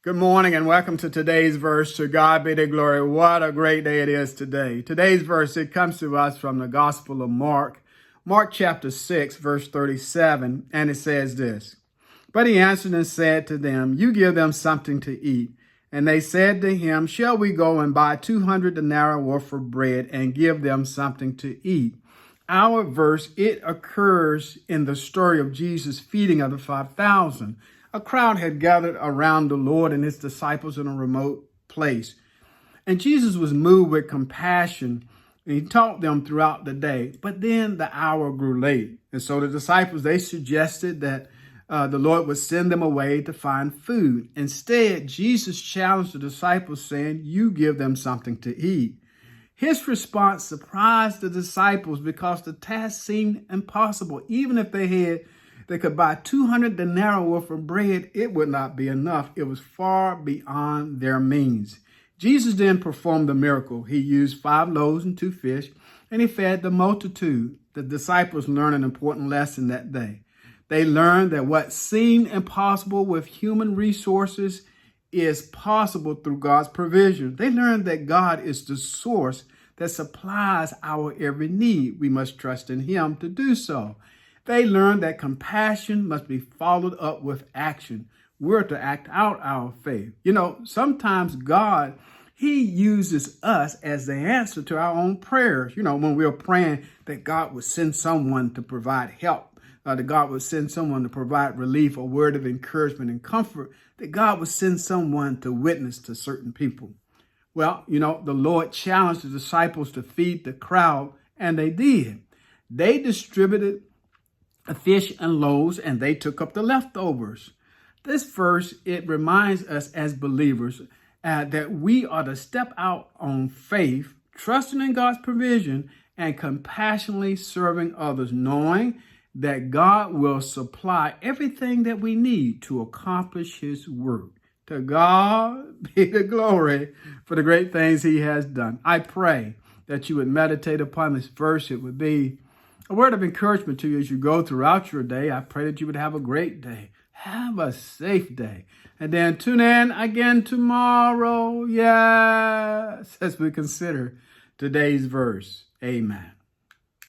Good morning and welcome to today's verse. To God be the glory. What a great day it is today. Today's verse, it comes to us from the Gospel of Mark, Mark chapter 6, verse 37, and it says this. But he answered and said to them, you give them something to eat. And they said to him, shall we go and buy 200 denarii worth of bread and give them something to eat? Our verse, it occurs in the story of Jesus' feeding of the 5,000. A crowd had gathered around the Lord and his disciples in a remote place. And Jesus was moved with compassion, and he taught them throughout the day. But then the hour grew late. And so the disciples, they suggested that the Lord would send them away to find food. Instead, Jesus challenged the disciples, saying, you give them something to eat. His response surprised the disciples because the task seemed impossible. Even if they could buy 200 denarii worth of bread, it would not be enough. It was far beyond their means. Jesus then performed the miracle. He used 5 loaves and 2 fish, and he fed the multitude. The disciples learned an important lesson that day. They learned that what seemed impossible with human resources is possible through God's provision. They learned that God is the source that supplies our every need. We must trust in him to do so. They learned that compassion must be followed up with action. We're to act out our faith. Sometimes God, he uses us as the answer to our own prayers. When we're praying that God would send someone to provide help, that God would send someone to provide relief, a word of encouragement and comfort, that God would send someone to witness to certain people. Well, the Lord challenged the disciples to feed the crowd, and they did. They distributed fish and loaves, and they took up the leftovers. This verse, it reminds us as believers that we are to step out on faith, trusting in God's provision and compassionately serving others, knowing that God will supply everything that we need to accomplish his work. To God be the glory for the great things he has done. I pray that you would meditate upon this verse. It would be a word of encouragement to you as you go throughout your day. I pray that you would have a great day. Have a safe day. And then tune in again tomorrow. Yes, as we consider today's verse. Amen.